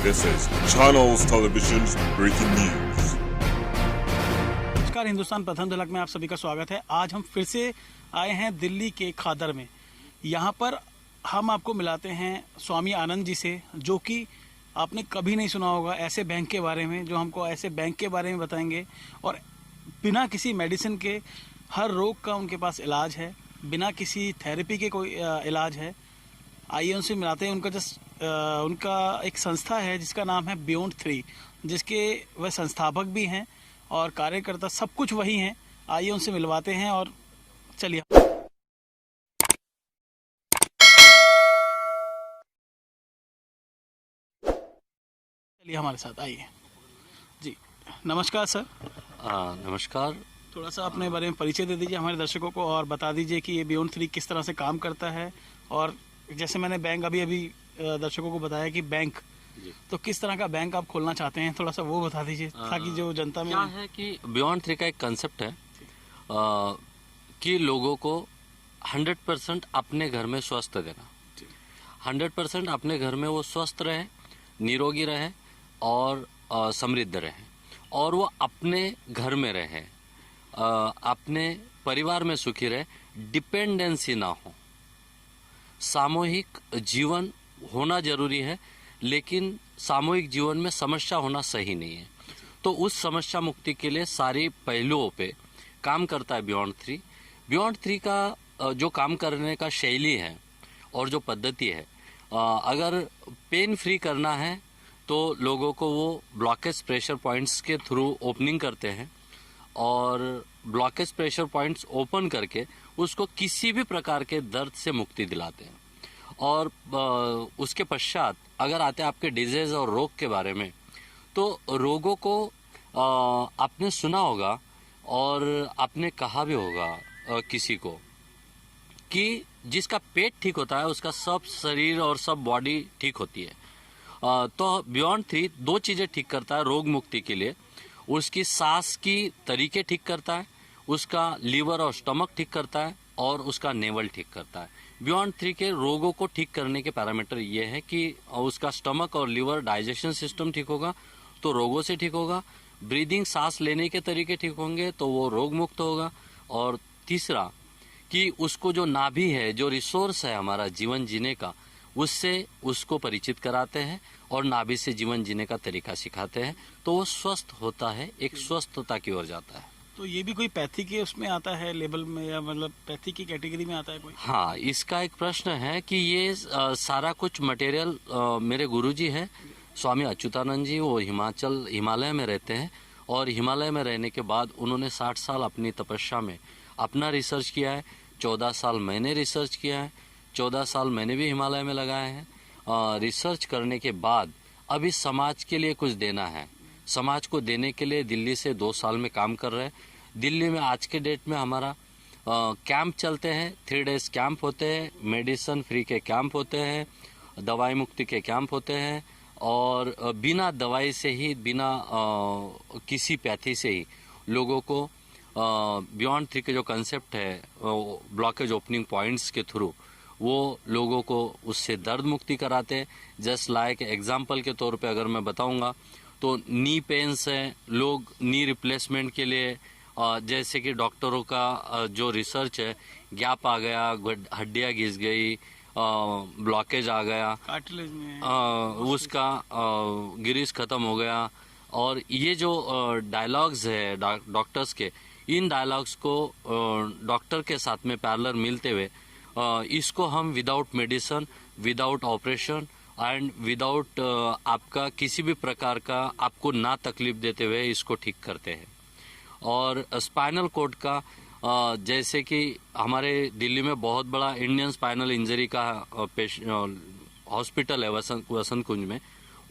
This is Channels Television's breaking news. नमस्कार, हिंदुस्तान प्रथम झलक में आप सभी का स्वागत है। आज हम फिर से आए हैं दिल्ली के खादर में। यहाँ पर हम आपको मिलाते हैं स्वामी आनंद जी से, जो कि आपने कभी नहीं सुना होगा ऐसे बैंक के बारे में, जो हमको ऐसे बैंक के बारे में बताएंगे। और बिना किसी मेडिसिन के हर रोग का उनके पास इलाज है, बिना किसी थेरेपी के कोई इलाज है। आइए उनसे मिलाते हैं। उनका एक संस्था है जिसका नाम है बियॉन्ड 3, जिसके वह संस्थापक भी हैं और कार्यकर्ता सब कुछ वही हैं। आइए उनसे मिलवाते हैं और चलिए हमारे साथ आइए जी। नमस्कार सर। नमस्कार। थोड़ा सा अपने बारे में परिचय दे दीजिए हमारे दर्शकों को और बता दीजिए कि ये बियॉन्ड 3 किस तरह से काम करता है। और जैसे मैंने बैंक अभी दर्शकों को बताया कि बैंक, तो किस तरह का बैंक आप खोलना चाहते हैं, थोड़ा सा वो बता दीजिए ताकि जो जनता में क्या है कि बियॉन्ड 3 का एक कंसेप्ट है कि लोगों को 100% अपने घर में स्वस्थ देना। 100% अपने घर में वो स्वस्थ रहे, निरोगी रहे और समृद्ध रहे, और वो अपने घर में रहे, अपने परिवार में सुखी रहे, डिपेंडेंसी ना हो। सामूहिक जीवन होना जरूरी है, लेकिन सामूहिक जीवन में समस्या होना सही नहीं है। तो उस समस्या मुक्ति के लिए सारी पहलुओं पे काम करता है बियॉन्ड 3। बियॉन्ड 3 का जो काम करने का शैली है और जो पद्धति है, अगर पेन फ्री करना है तो लोगों को वो ब्लॉकेज प्रेशर पॉइंट्स के थ्रू ओपनिंग करते हैं, और ब्लॉकेज प्रेशर पॉइंट्स ओपन करके उसको किसी भी प्रकार के दर्द से मुक्ति दिलाते हैं। और उसके पश्चात अगर आते हैं आपके डिजीज और रोग के बारे में, तो रोगों को आपने सुना होगा और आपने कहा भी होगा किसी को कि जिसका पेट ठीक होता है उसका सब शरीर और सब बॉडी ठीक होती है। तो बियॉन्ड 3 दो चीज़ें ठीक करता है रोग मुक्ति के लिए। उसकी सांस की तरीके ठीक करता है, उसका लीवर और स्टमक ठीक करता है, और उसका नेवल ठीक करता है। बियॉन्ड 3 के रोगों को ठीक करने के पैरामीटर ये है कि उसका स्टमक और लीवर डाइजेशन सिस्टम ठीक होगा तो रोगों से ठीक होगा, ब्रीदिंग सांस लेने के तरीके ठीक होंगे तो वो रोग मुक्त होगा, और तीसरा कि उसको जो नाभि है, जो रिसोर्स है हमारा जीवन जीने का, उससे उसको परिचित कराते हैं और नाभि से जीवन जीने का तरीका सिखाते हैं, तो वो स्वस्थ होता है, एक स्वस्थता की ओर जाता है। तो ये भी कोई पैथी के उसमें आता है लेवल में, या मतलब पैथी की कैटेगरी में आता है कोई? हाँ, इसका एक प्रश्न है कि ये सारा कुछ मटेरियल मेरे गुरुजी हैं स्वामी अच्युतानंद जी, वो हिमालय में रहते हैं, और हिमालय में रहने के बाद उन्होंने 60 साल अपनी तपस्या में अपना रिसर्च किया है। 14 साल मैंने रिसर्च किया है, 14 साल मैंने भी हिमालय में लगाए हैं। रिसर्च करने के बाद अभी समाज के लिए कुछ देना है। समाज को देने के लिए दिल्ली से 2 साल में काम कर रहे हैं। दिल्ली में आज के डेट में हमारा कैंप चलते हैं, 3 डेज कैंप होते हैं, मेडिसिन फ्री के कैंप होते हैं, दवाई मुक्ति के कैंप होते हैं, और बिना दवाई से ही, बिना किसी पैथी से ही लोगों को बियॉन्ड 3 के जो कंसेप्ट है ब्लॉकेज ओपनिंग पॉइंट्स के थ्रू वो लोगों को उससे दर्द मुक्ति कराते हैं। जस्ट लाइक एग्जांपल के तौर पे अगर मैं बताऊंगा तो नी पेन्स हैं, लोग नी रिप्लेसमेंट के लिए जैसे कि डॉक्टरों का जो रिसर्च है, गैप आ गया, हड्डियां घिस गई, ब्लॉकेज आ गया, कार्टिलेज में उसका गिरीश खत्म हो गया, और ये जो डायलॉग्स है डॉक्टर्स के, इन डायलॉग्स को डॉक्टर के साथ में पैरेलल मिलते हुए इसको हम without medicine, without operation and without आपका किसी भी प्रकार का आपको ना तकलीफ देते हुए इसको ठीक करते हैं। और स्पाइनल कोड का जैसे कि हमारे दिल्ली में बहुत बड़ा इंडियन स्पाइनल इंजरी का हॉस्पिटल है वसंत कुंज में।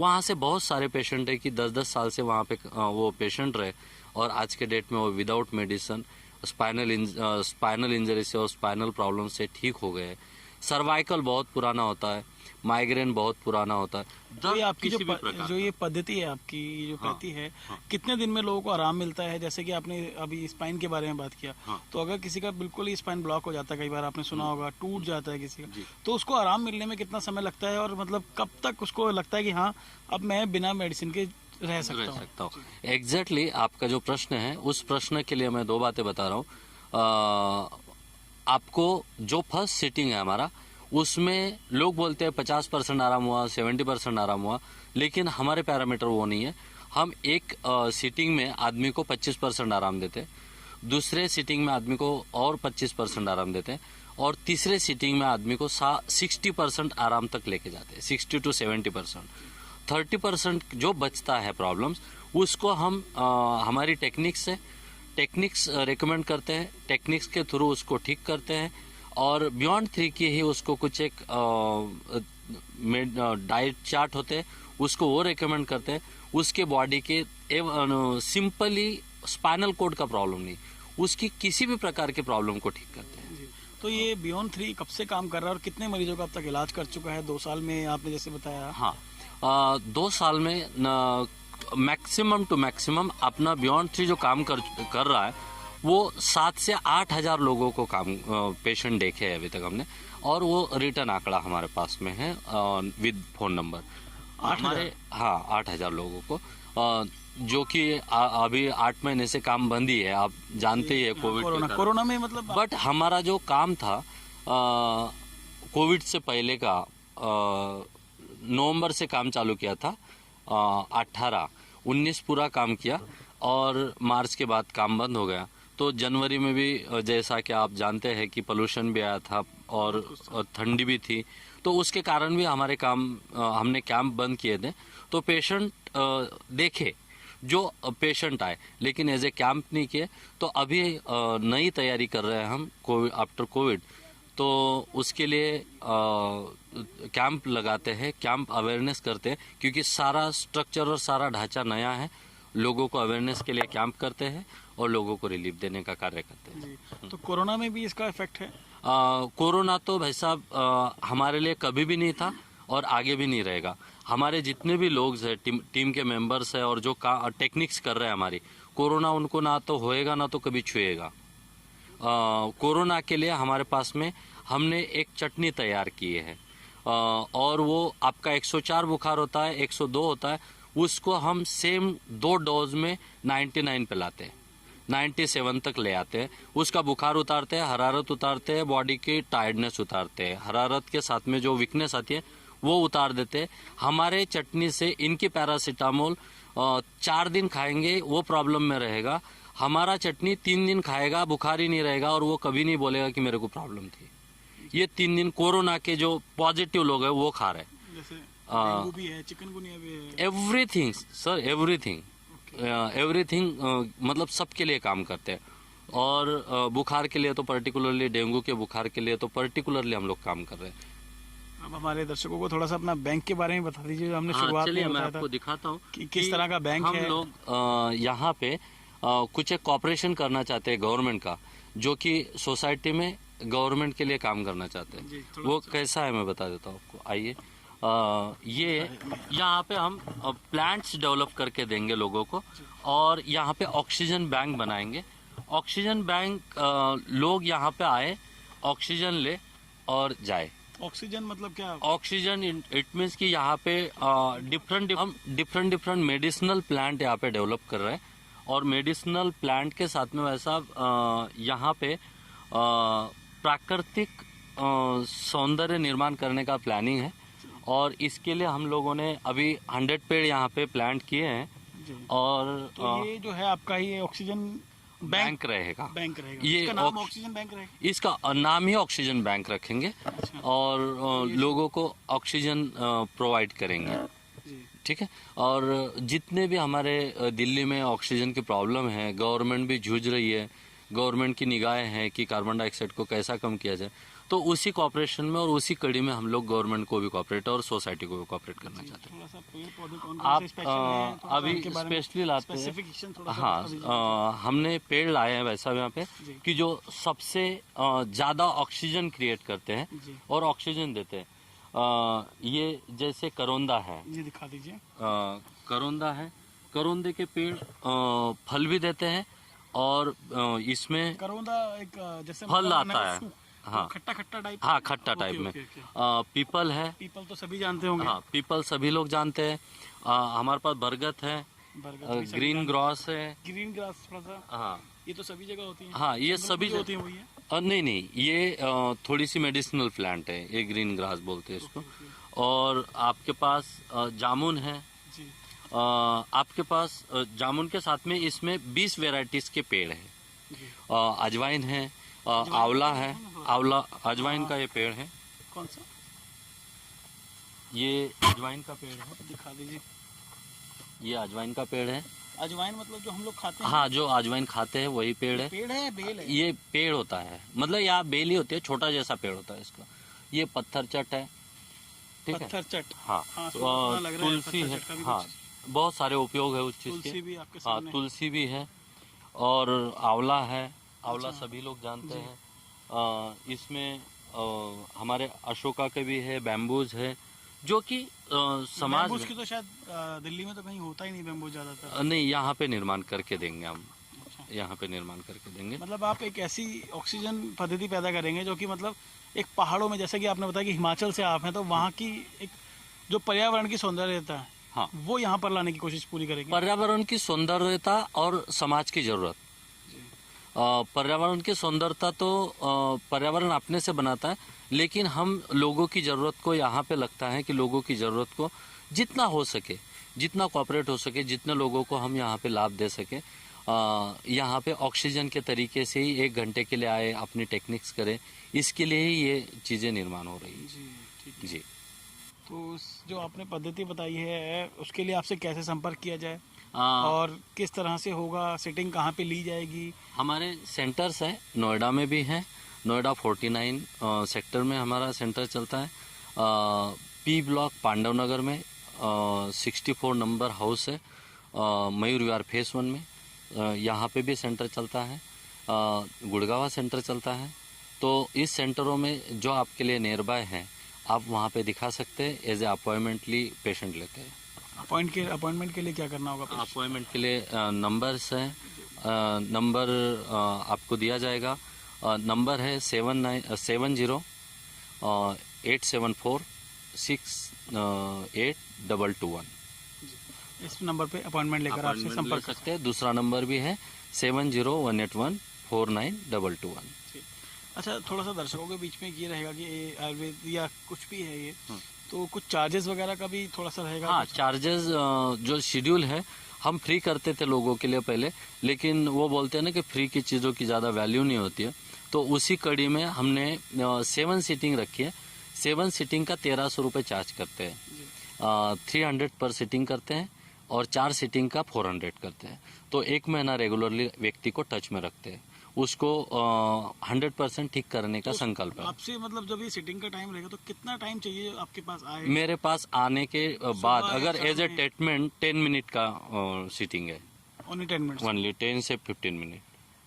वहाँ से बहुत सारे पेशेंट है कि 10-10 साल से वहाँ पे वो पेशेंट रहे, और आज के डेट में वो विदाउट मेडिसिन स्पाइनल इंजरी से और स्पाइनल प्रॉब्लम से ठीक हो गए। सर्वाइकल बहुत पुराना होता है, माइग्रेन बहुत पुराना होता है। तो ये आपकी किसी भी प्रकार जो ये पद्धति है आपकी, ये जो पद्धति है, कितने दिन में लोगों को आराम मिलता है? जैसे कि आपने अभी स्पाइन के बारे में बात किया, तो अगर किसी का बिल्कुल ही स्पाइन ब्लॉक हो जाता है, कई बार आपने सुना होगा, टूट जाता है किसी का, तो उसको आराम मिलने में कितना समय लगता है? और मतलब कब तक उसको लगता है कि हाँ अब मैं बिना मेडिसिन के रह सकता हूँ? एग्जैक्टली आपका जो प्रश्न है, उस प्रश्न के लिए मैं दो बातें बता रहा हूँ। आपको जो फर्स्ट सीटिंग है हमारा, उसमें लोग बोलते हैं 50% आराम हुआ, 70% आराम हुआ, लेकिन हमारे पैरामीटर वो नहीं है। हम एक सीटिंग में आदमी को 25% आराम देते हैं, दूसरे सीटिंग में आदमी को और 25% आराम देते हैं, और तीसरे सीटिंग में आदमी को 60% आराम तक लेके जाते हैं, 60 to 70%। 30% जो बचता है प्रॉब्लम्स, उसको हम हमारी टेक्निक्स रेकमेंड करते हैं, टेक्निक्स के थ्रू उसको ठीक करते हैं, और बियॉन्ड 3 की ही उसको कुछ एक डाइट चार्ट होते हैं, उसको वो रेकमेंड करते हैं। उसके बॉडी के सिंपली स्पाइनल कोड का प्रॉब्लम नहीं, उसकी किसी भी प्रकार के प्रॉब्लम को ठीक करते हैं। तो ये बियॉन्ड 3 कब से काम कर रहा है और कितने मरीजों का अब तक इलाज कर चुका है? 2 साल में आपने जैसे बताया। हाँ, 2 साल में मैक्सिमम टू मैक्सिमम अपना बियॉन्ड 3 जो काम कर रहा है, वो 7 से 8 हजार लोगों को पेशेंट देखे हैं अभी तक हमने, और वो रिटर्न आंकड़ा हमारे पास में है विद फोन नंबर। हमारे 8 हजार लोगों को, जो कि अभी 8 महीने से काम बंद ही है, आप जानते ही है कोरोना में मतलब। बट हमारा जो काम था कोविड से पहले का, नवंबर से काम चालू किया था, 18-19 पूरा काम किया, और मार्च के बाद काम बंद हो गया। तो जनवरी में भी जैसा कि आप जानते हैं कि पोल्यूशन भी आया था और ठंडी भी थी, तो उसके कारण भी हमारे हमने कैंप बंद किए थे। तो पेशेंट देखे जो पेशेंट आए, लेकिन एज ए कैंप नहीं किए। तो अभी नई तैयारी कर रहे हैं हम कोविड, आफ्टर कोविड, तो उसके लिए कैंप लगाते हैं, कैंप अवेयरनेस करते हैं, क्योंकि सारा स्ट्रक्चर और सारा ढांचा नया है। लोगों को अवेयरनेस के लिए कैंप करते हैं और लोगों को रिलीफ देने का कार्य करते हैं। तो कोरोना में भी इसका इफेक्ट है? कोरोना तो भाई साहब हमारे लिए कभी भी नहीं था और आगे भी नहीं रहेगा। हमारे जितने भी लोग हैं, टीम के मेंबर्स हैं और जो टेक्निक्स कर रहे हैं हमारी, कोरोना उनको ना तो होएगा ना तो कभी छुएगा। कोरोना के लिए हमारे पास में हमने एक चटनी तैयार की है, और वो आपका 104 बुखार होता है, 102 होता है, उसको हम सेम 2 डोज में 99 पे लाते हैं, 97 तक ले आते हैं। उसका बुखार उतारते हैं, हरारत उतारते हैं, बॉडी की टायर्डनेस उतारते हैं, हरारत के साथ में जो वीकनेस आती है वो उतार देते हैं। हमारे चटनी से इनकी पैरासीटामोल 4 दिन खाएंगे वो प्रॉब्लम में रहेगा, हमारा चटनी 3 दिन खाएगा, बुखार ही नहीं रहेगा, और वो कभी नहीं बोलेगा कि मेरे को प्रॉब्लम थी। ये 3 दिन कोरोना के जो पॉजिटिव लोग हैं वो खा रहे हैं। जैसे डेंगू भी है, चिकनगुनिया भी है, एवरीथिंग सर, एवरीथिंग मतलब सबके लिए काम करते हैं। और बुखार के लिए तो पर्टिकुलरली, डेंगू के बुखार के लिए तो पर्टिकुलरली हम लोग काम कर रहे हैं। अब हमारे दर्शकों को थोड़ा सा अपना बैंक के बारे में बता दीजिए, जो हमने शुरुआत में मैं बताया आपको था दिखाता हूँ कि किस तरह का बैंक है। हम लोग यहाँ पे कुछ एक कॉपरेशन करना चाहते हैं गवर्नमेंट का, जो कि सोसाइटी में गवर्नमेंट के लिए काम करना चाहते हैं। वो कैसा है मैं बता देता हूँ आपको, आइए। ये यहाँ पे हम प्लांट्स डेवलप करके देंगे लोगों को, और यहाँ पे ऑक्सीजन बैंक बनाएंगे। ऑक्सीजन बैंक लोग यहाँ पे आए, ऑक्सीजन ले और जाए। ऑक्सीजन मतलब क्या? ऑक्सीजन इट मीन्स कि यहाँ पे डिफरेंट मेडिसिनल प्लांट यहाँ पे डेवलप कर रहे हैं, और मेडिसिनल प्लांट के साथ में वैसा यहाँ पे प्राकृतिक सौंदर्य निर्माण करने का प्लानिंग है। और इसके लिए हम लोगों ने अभी 100 पेड़ यहाँ पे प्लांट किए हैं। और तो ये जो है आपका ये ऑक्सीजन बैंक रहेगा। ये इसका नाम ऑक्सीजन बैंक रहेगा? इसका नाम ही ऑक्सीजन बैंक रखेंगे। अच्छा। और लोगों को ऑक्सीजन प्रोवाइड करेंगे, ठीक है। और जितने भी हमारे दिल्ली में ऑक्सीजन की प्रॉब्लम है, गवर्नमेंट भी जूझ रही है, गवर्नमेंट की निगाहें हैं कि कार्बन डाइऑक्साइड को कैसा कम किया जाए। तो उसी कॉपरेशन में और उसी कड़ी में हम लोग गवर्नमेंट को भी कॉपरेट और सोसाइटी को भी कॉपरेट करना चाहते हैं। थोड़ा सा पेड़ पौधे कौन आप से स्पेशल हैं, थोड़ा सा अभी उनके बारे में स्पेशली लाते हैं। स्पेसिफिकेशन थोड़ा सा हाँ, बता दीजिए। हमने पेड़ लाए हैं वैसा यहाँ पे जी। कि जो सबसे ज्यादा ऑक्सीजन क्रिएट करते हैं जी। और ऑक्सीजन देते हैं। ये जैसे करौंदा है, जी दिखा दीजिए। करौंदा है, करौंदे के पेड़ फल भी देते हैं और इसमें करौंदा एक जैसे फल मतलब आता है। सूख, हाँ। खट्टा खट्टा टाइप। हाँ, खट्टा टाइप में। पीपल है। पीपल तो सभी जानते होंगे। हाँ, पीपल सभी लोग जानते हैं। हमारे पास बरगद है, बरगद भी सभी ग्रीन जानते ग्रॉस है। हैं। ग्रीन ग्रास थोड़ा सा, हाँ ये तो सभी जगह होती है। हाँ, ये जंगल सभी में भी होती है वही है। नहीं नहीं, ये थोड़ी सी मेडिसिनल प्लांट है, ये ग्रीन ग्रास बोलते हैं इसको। और आपके पास जामुन है। जी। आपके पास जामुन के साथ में इसमें 20 वेराइटीज के पेड़ है। जी। अजवाइन है, आंवला है, आंवला अजवाइन का ये पेड़ है। कौन सा? ये अजवाइन का पेड़ है, दिखा दीजिए। ये अजवाइन का पेड़ है। अजवाइन मतलब जो हम लोग खाते हैं। हाँ, जो अजवाइन खाते हैं वही पेड़ है। पेड़ है, बेल है? ये पेड़ होता है, मतलब यहाँ बेल ही होती है, छोटा जैसा पेड़ होता है इसका। ये पत्थर चट है, ठीक है। पत्थर चट। हाँ, हाँ, सुना लग रहा है, तुलसी पत्थर है। चट का भी हाँ, कुछ। बहुत सारे उपयोग है उस चीज तुलसी के। भी आपके हाँ, सामने है। तुलसी भी है और आंवला है। आंवला अच्छा। सभी लोग जानते हैं। इसमें हमारे अशोका के भी है, बैम्बूज है, जो कि समाज बैम्बूज में की तो शायद दिल्ली में तो कहीं होता ही नहीं बैम्बूज ज्यादातर। नहीं, यहाँ पे निर्माण करके देंगे हम। अच्छा। यहाँ पे निर्माण करके देंगे। मतलब आप एक ऐसी ऑक्सीजन पद्धति पैदा करेंगे जो कि मतलब एक पहाड़ों में, जैसे कि आपने बताया कि हिमाचल से आप हैं, तो वहाँ की एक जो पर्यावरण की सौंदर्यता है, हाँ, वो यहाँ पर लाने की कोशिश पूरी करेंगे। पर्यावरण की सौंदर्यता और समाज की जरूरत। पर्यावरण की सौंदर्यता तो पर्यावरण अपने से बनाता है, लेकिन हम लोगों की जरूरत को यहाँ पे लगता है कि लोगों की जरूरत को जितना हो सके, जितना कॉपरेट हो सके, जितने लोगों को हम यहाँ पे लाभ दे सके, यहाँ पे ऑक्सीजन के तरीके से ही 1 घंटे के लिए आए, अपनी टेक्निक्स करें, इसके लिए ही ये चीजें निर्माण हो रही जी ठीक है। है। जी। तो जो आपने पद्धति बताई है उसके लिए आपसे कैसे संपर्क किया जाए आ, और किस तरह से होगा, सिटिंग कहाँ पे ली जाएगी? हमारे सेंटर्स हैं, नोएडा में भी हैं। नोएडा 49 सेक्टर में हमारा सेंटर चलता है। पी ब्लॉक पांडव नगर में 64 नंबर हाउस है, मयूर विहार फेस 1 में। यहाँ पे भी सेंटर चलता है। गुड़गावा सेंटर चलता है। तो इस सेंटरों में जो आपके लिए नियर बाय हैं, आप वहाँ पे दिखा सकते हैं। एज ए अपॉइंटमेंटली पेशेंट लेते हैं। अपॉइंटमेंट के लिए क्या करना होगा? अपॉइंटमेंट के लिए नंबर्स हैं, नंबर आपको दिया जाएगा। नंबर है 708087468221। इस नंबर पे अपॉइंटमेंट लेकर आपसे अपॉइंटमेंट ले संपर्क सकते हैं। दूसरा नंबर भी है 7018149221। अच्छा, थोड़ा सा दर्शकों के बीच में ये रहेगा कि ये आयुर्वेद या कुछ भी है ये, तो कुछ चार्जेस वगैरह का भी थोड़ा सा रहेगा? हाँ, चार्जेस जो शेड्यूल है हम फ्री करते थे लोगों के लिए पहले, लेकिन वो बोलते हैं ना कि फ्री की चीज़ों की ज़्यादा वैल्यू नहीं होती है। तो उसी कड़ी में हमने 7 सीटिंग रखी है। 7 सीटिंग का 1300 रुपये चार्ज करते हैं। 300 पर सीटिंग करते हैं और 4 सीटिंग का 400 करते हैं। तो 1 महीना रेगुलरली व्यक्ति को टच में रखते हैं, उसको 100% ठीक करने का संकल्प है। आपसे मतलब जब ये सिटिंग का टाइम रहेगा तो कितना टाइम चाहिए आपके पास आए? मेरे पास आने के बाद अगर शाम एज ए में? ट्रीटमेंट 10 मिनट का सीटिंग है। Only 10 minute? ओनली 10 से 15 मिनट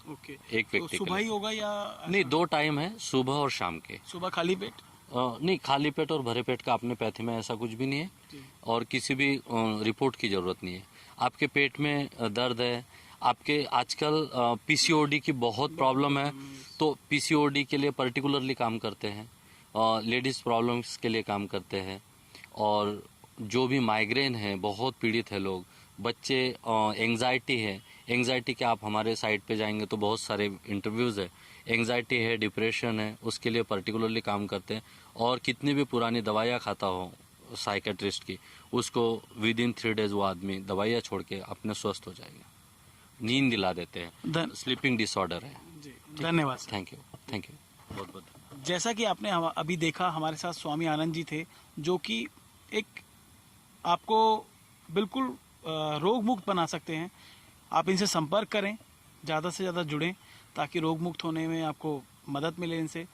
ओके। एक तो व्यक्ति के सुबह लिए। ही होगा या नहीं, 2 टाइम है, सुबह और शाम के। सुबह खाली पेट? नहीं, खाली पेट और भरे पेट का अपने पैथी में ऐसा कुछ भी नहीं है जी। और किसी भी रिपोर्ट की जरूरत नहीं है। आपके पेट में दर्द है, आपके आजकल पीसीओडी की बहुत प्रॉब्लम है, तो पीसीओडी के लिए पर्टिकुलरली काम करते हैं। लेडीज प्रॉब्लम्स के लिए काम करते हैं। और जो भी माइग्रेन है, बहुत पीड़ित है लोग, बच्चे, एंजाइटी है, एंजाइटी के आप हमारे साइट पे जाएंगे तो बहुत सारे इंटरव्यूज़ है। एंजाइटी है, डिप्रेशन है, उसके लिए पर्टिकुलरली काम करते हैं। और कितनी भी पुरानी दवाइयाँ खाता हो साइकेट्रिस्ट की, उसको विद इन 3 डेज वो आदमी दवाइयाँ छोड़ के अपने स्वस्थ हो जाएगा। नींद दिला देते हैं, स्लीपिंग डिसऑर्डर है। जी, धन्यवाद sir. Thank you, thank you बहुत बहुत। जैसा कि आपने अभी देखा, हमारे साथ स्वामी आनंद जी थे, जो कि एक आपको बिल्कुल रोग मुक्त बना सकते हैं। आप इनसे संपर्क करें, ज़्यादा से ज़्यादा जुड़ें, ताकि रोग मुक्त होने में आपको मदद मिले इनसे।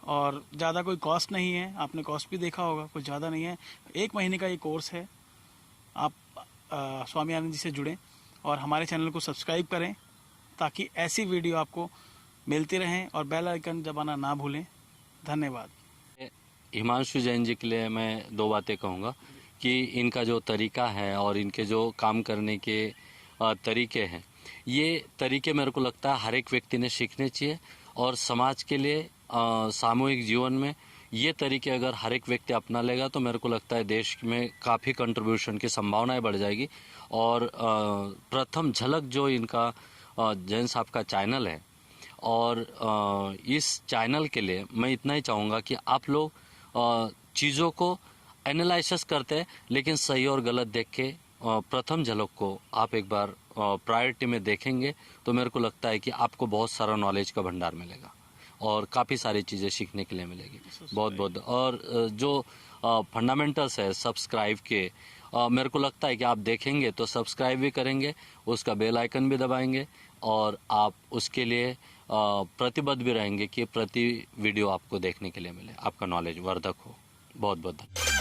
और ज़्यादा कोई कॉस्ट नहीं है, आपने कॉस्ट भी देखा होगा, कुछ ज़्यादा नहीं है। 1 महीने का ये कोर्स है। आप स्वामी आनंद जी से जुड़ें और हमारे चैनल को सब्सक्राइब करें ताकि ऐसी वीडियो आपको मिलती रहें और बेल आइकन दबाना ना भूलें। धन्यवाद। हिमांशु जैन जी के लिए मैं 2 बातें कहूँगा कि इनका जो तरीका है और इनके जो काम करने के तरीके हैं, ये तरीके मेरे को लगता है हर एक व्यक्ति ने सीखने चाहिए और समाज के लिए सामूहिक जीवन में ये तरीके अगर हर एक व्यक्ति अपना लेगा तो मेरे को लगता है देश में काफ़ी कंट्रीब्यूशन की संभावनाएं बढ़ जाएगी। और प्रथम झलक जो इनका जैन साहब का चैनल है, और इस चैनल के लिए मैं इतना ही चाहूँगा कि आप लोग चीज़ों को एनालिसिस करते हैं लेकिन सही और गलत देख के प्रथम झलक को आप एक बार प्रायोरिटी में देखेंगे तो मेरे को लगता है कि आपको बहुत सारा नॉलेज का भंडार मिलेगा और काफ़ी सारी चीज़ें सीखने के लिए मिलेगी। बहुत बहुत और जो फंडामेंटल्स है सब्सक्राइब के, मेरे को लगता है कि आप देखेंगे तो सब्सक्राइब भी करेंगे, उसका बेल आइकन भी दबाएंगे और आप उसके लिए प्रतिबद्ध भी रहेंगे कि प्रति वीडियो आपको देखने के लिए मिले, आपका नॉलेज वर्धक हो। बहुत बहुत धन्यवाद।